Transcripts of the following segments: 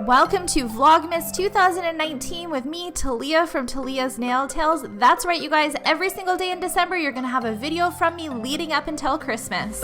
Welcome to Vlogmas 2019 with me, Talia from Talia's Nail Tales. That's right, you guys. Every single day in December, you're going to have a video from me leading up until Christmas.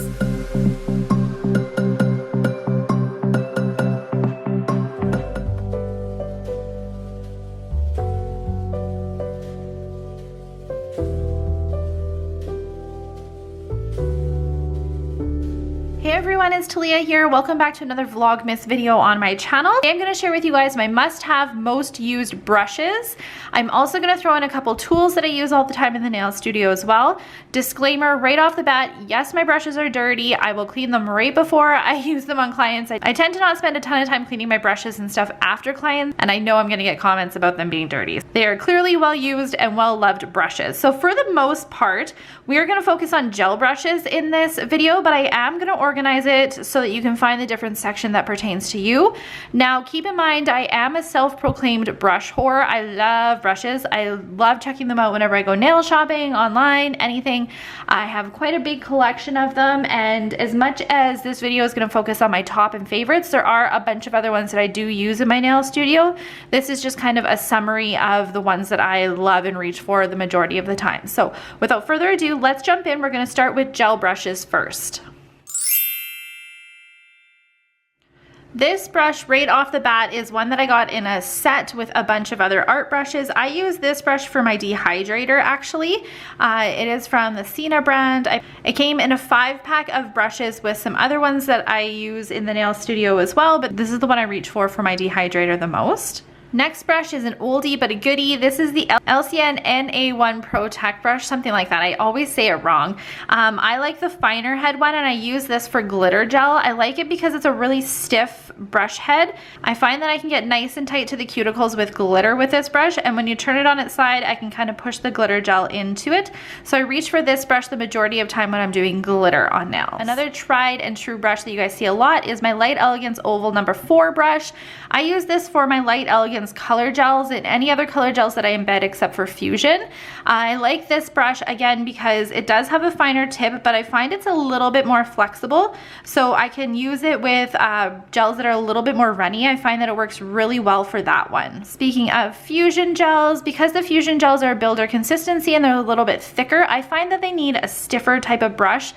Hey everyone, it's Talia here. Welcome back to another Vlogmas video on my channel. Today I'm going to share with you guys my must-have, most used brushes. I'm also going to throw in a couple tools that I use all the time in the nail studio as well. Disclaimer right off the bat, yes, my brushes are dirty. I will clean them right before I use them on clients. I tend to not spend a ton of time cleaning my brushes and stuff after clients, and I know I'm going to get comments about them being dirty. They are clearly well used and well loved brushes. So for the most part, we are going to focus on gel brushes in this video, but I am going to organize it so that you can find the different section that pertains to you. Now, keep in mind, I am a self-proclaimed brush whore. I love brushes. I love checking them out whenever I go nail shopping, online, anything. I have quite a big collection of them, and as much as this video is going to focus on my top and favorites, there are a bunch of other ones that I do use in my nail studio. This is just kind of a summary of the ones that I love and reach for the majority of the time. So without further ado, let's jump in. We're going to start with gel brushes first. This brush right off the bat is one that I got in a set with a bunch of other art brushes. I use this brush for my dehydrator actually. It is from the Cena brand. It came in a 5-pack of brushes with some other ones that I use in the nail studio as well, but this is the one I reach for my dehydrator the most. Next brush is an oldie but a goodie. This is the LCN NA1 Pro Tech brush, something like that. I always say it wrong. I like the finer head one, and I use this for glitter gel. I like it because it's a really stiff brush head. I find that I can get nice and tight to the cuticles with glitter with this brush, and when you turn it on its side, I can kind of push the glitter gel into it. So I reach for this brush the majority of time when I'm doing glitter on nails. Another tried and true brush that you guys see a lot is my Light Elegance Oval number 4 brush. I use this for my Light Elegance color gels and any other color gels that I embed except for Fusion. I like this brush again because it does have a finer tip, but I find it's a little bit more flexible, so I can use it with gels that are a little bit more runny. I find that it works really well for that one. Speaking of Fusion gels, because the Fusion gels are builder consistency and they're a little bit thicker, I find that they need a stiffer type of brush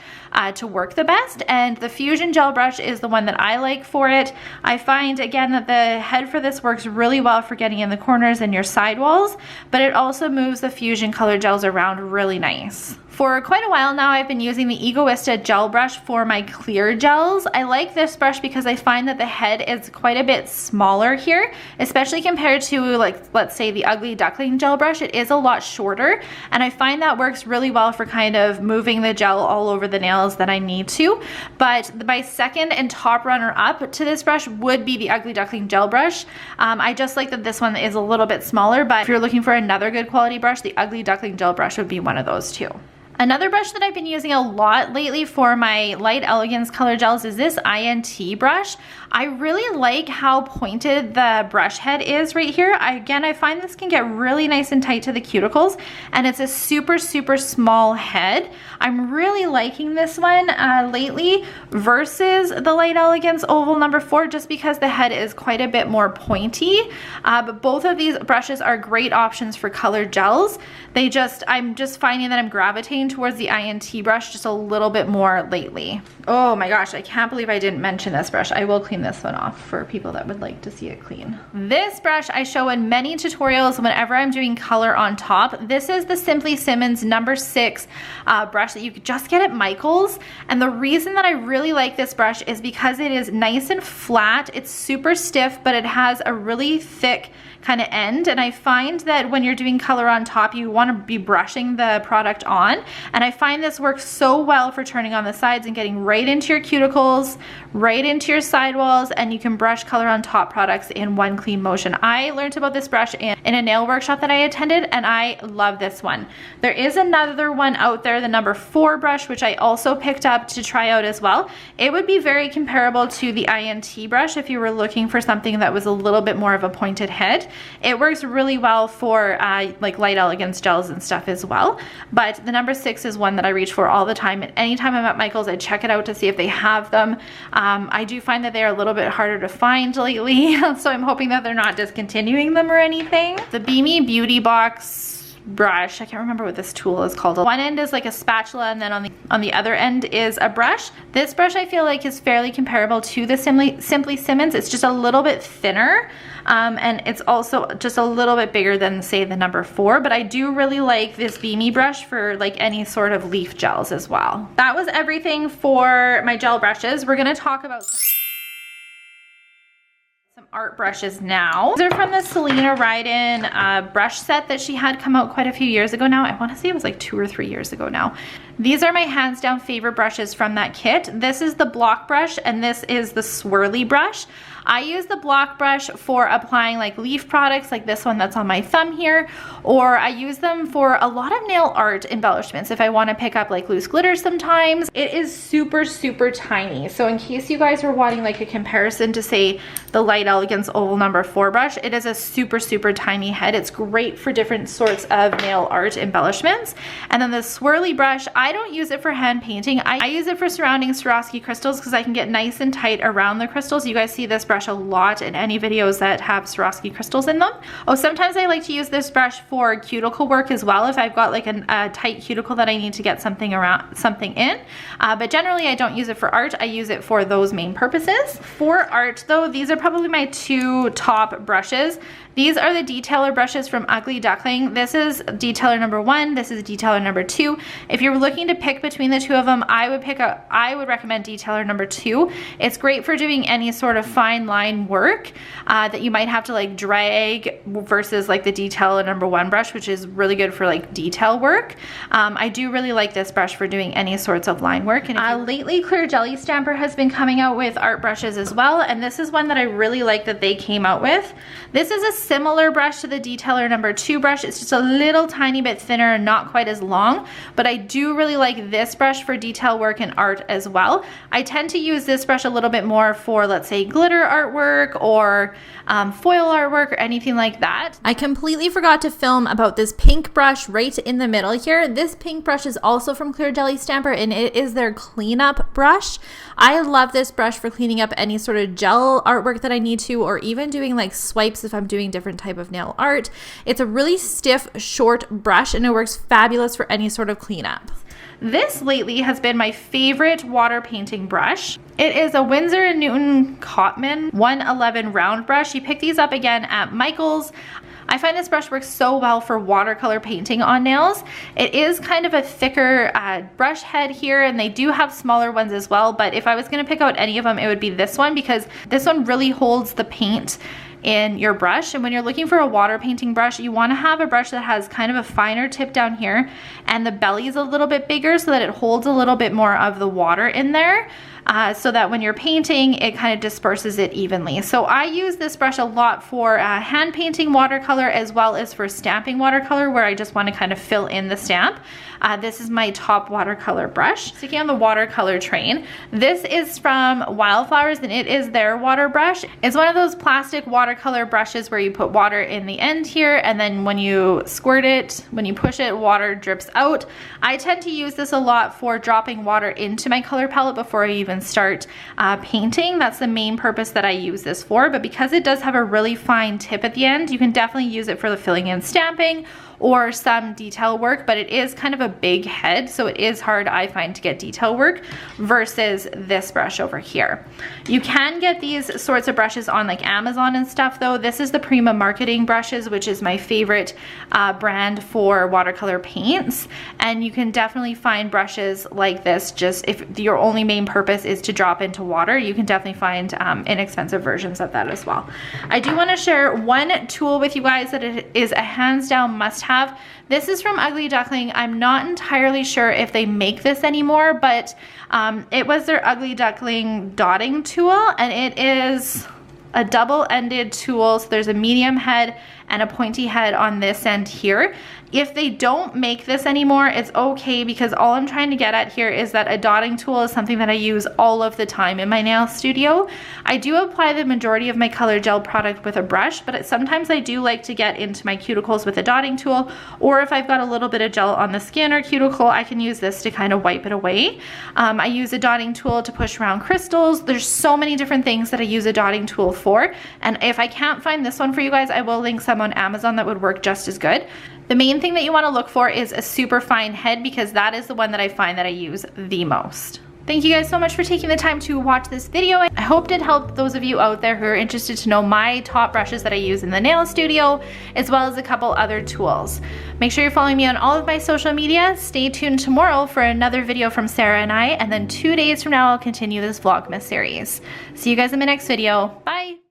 to work the best, and the Fusion gel brush is the one that I like for it. I find again that the head for this works really well for getting in the corners and your sidewalls, but it also moves the Fusion color gels around really nice. For quite a while now, I've been using the Egoista gel brush for my clear gels. I like this brush because I find that the head is quite a bit smaller here, especially compared to, like, let's say the Ugly Duckling gel brush. It is a lot shorter, and I find that works really well for kind of moving the gel all over the nails that I need to. But my second and top runner up to this brush would be the Ugly Duckling gel brush. I just like that this one is a little bit smaller, but if you're looking for another good quality brush, the Ugly Duckling gel brush would be one of those too. Another brush that I've been using a lot lately for my Light Elegance color gels is this INT brush. I really like how pointed the brush head is right here. Again, I find this can get really nice and tight to the cuticles, and it's a super, super small head. I'm really liking this one lately versus the Light Elegance Oval number 4, just because the head is quite a bit more pointy. But both of these brushes are great options for colored gels. I'm just finding that I'm gravitating towards the INT brush just a little bit more lately. Oh my gosh, I can't believe I didn't mention this brush. I will clean this one off for people that would like to see it clean. This brush I show in many tutorials whenever I'm doing color on top. This is the Simply Simmons number 6 brush that you could just get at Michael's. And the reason that I really like this brush is because it is nice and flat. It's super stiff, but it has a really thick kind of end, and I find that when you're doing color on top, you want to be brushing the product on, and I find this works so well for turning on the sides and getting right into your cuticles, right into your sidewalls, and you can brush color on top products in one clean motion. I learned about this brush in in a nail workshop that I attended, and I love this one. There is another one out there, the number 4 brush, which I also picked up to try out as well. It would be very comparable to the INT brush if you were looking for something that was a little bit more of a pointed head. It works really well for like Light Elegance gels and stuff as well, but the number 6 is one that I reach for all the time, and anytime I'm at Michael's I check it out to see if they have them. I do find that they are a little bit harder to find lately, so I'm hoping that they're not discontinuing them or anything. The Beamy Beauty Box brush, I can't remember what this tool is called. One end is like a spatula, and then on the other end is a brush. This brush I feel like is fairly comparable to the Simply Simmons. It's just a little bit thinner, and it's also just a little bit bigger than, say, the number 4, but I do really like this Beamy brush for like any sort of leaf gels as well. That was everything for my gel brushes. We're gonna talk about some art brushes now. These are from the Selena Riden brush set that she had come out quite a few years ago now. I want to say it was like 2 or 3 years ago now. These are my hands down favorite brushes from that kit. This is the block brush, and this is the swirly brush. I use the block brush for applying like leaf products like this one that's on my thumb here, or I use them for a lot of nail art embellishments if I want to pick up like loose glitter sometimes. It is super, super tiny. So in case you guys are wanting like a comparison to, say, the Light Elegance Oval number 4 brush, it is a super, super tiny head. It's great for different sorts of nail art embellishments. And then the swirly brush, I don't use it for hand painting. I use it for surrounding Swarovski crystals because I can get nice and tight around the crystals. You guys see this brush a lot in any videos that have Swarovski crystals in them. Oh, sometimes I like to use this brush for cuticle work as well if I've got like a tight cuticle that I need to get something in. But generally I don't use it for art. I use it for those main purposes. For art though, these are probably my 2 top brushes. These are the detailer brushes from Ugly Duckling. This is detailer number 1. This is detailer number 2. If you're looking to pick between the 2 of them, I would recommend detailer number 2. It's great for doing any sort of fine line work that you might have to like drag versus like the detailer number 1 brush, which is really good for like detail work. I do really like this brush for doing any sorts of line work. And lately Clear Jelly Stamper has been coming out with art brushes as well, and this is one that I really like that they came out with. This is a similar brush to the detailer number 2 brush. It's just a little tiny bit thinner and not quite as long, but I do really like this brush for detail work and art as well. I tend to use this brush a little bit more for, let's say, glitter artwork or foil artwork or anything like that. I completely forgot to film about this pink brush right in the middle here. This pink brush is also from Clear Jelly Stamper, and it is their cleanup brush. I love this brush for cleaning up any sort of gel artwork that I need to, or even doing like swipes if I'm doing different type of nail art. It's a really stiff, short brush, and it works fabulous for any sort of cleanup. This lately has been my favorite water painting brush. It is a Winsor & Newton Cotman 111 round brush. You pick these up again at Michael's. I find this brush works so well for watercolor painting on nails. It is kind of a thicker brush head here, and they do have smaller ones as well, but if I was going to pick out any of them, it would be this one, because this one really holds the paint in your brush. And when you're looking for a water painting brush, you want to have a brush that has kind of a finer tip down here, and the belly is a little bit bigger so that it holds a little bit more of the water in there. So that when you're painting, it kind of disperses it evenly. So I use this brush a lot for hand painting watercolor, as well as for stamping watercolor, where I just want to kind of fill in the stamp. This is my top watercolor brush. Sticking on the watercolor train, this is from Wildflowers, and it is their water brush. It's one of those plastic watercolor brushes where you put water in the end here, and then when you squirt it, when you push it, water drips out. I tend to use this a lot for dropping water into my color palette before I even start painting. That's the main purpose that I use this for, but because it does have a really fine tip at the end, you can definitely use it for the filling in stamping or some detail work, but it is kind of a big head, so it is hard, I find, to get detail work versus this brush over here. You can get these sorts of brushes on like Amazon and stuff though. This is the Prima Marketing brushes, which is my favorite brand for watercolor paints, and you can definitely find brushes like this. Just if your only main purpose is to drop into water, you can definitely find inexpensive versions of that as well. I do want to share one tool with you guys that it is a hands down must have. This is from Ugly Duckling. I'm not entirely sure if they make this anymore, but it was their Ugly Duckling dotting tool, and it is a double-ended tool. So there's a medium head and a pointy head on this end here. If they don't make this anymore, it's okay, because all I'm trying to get at here is that a dotting tool is something that I use all of the time in my nail studio. I do apply the majority of my color gel product with a brush, but sometimes I do like to get into my cuticles with a dotting tool, or if I've got a little bit of gel on the skin or cuticle, I can use this to kind of wipe it away. I use a dotting tool to push around crystals. There's so many different things that I use a dotting tool for, and if I can't find this one for you guys, I will link some on Amazon that would work just as good. The main thing that you want to look for is a super fine head, because that is the one that I find that I use the most. Thank you guys so much for taking the time to watch this video. I hope it helped those of you out there who are interested to know my top brushes that I use in the nail studio, as well as a couple other tools. Make sure you're following me on all of my social media. Stay tuned tomorrow for another video from Sarah and I, and then 2 days from now I'll continue this Vlogmas series. See you guys in my next video. Bye!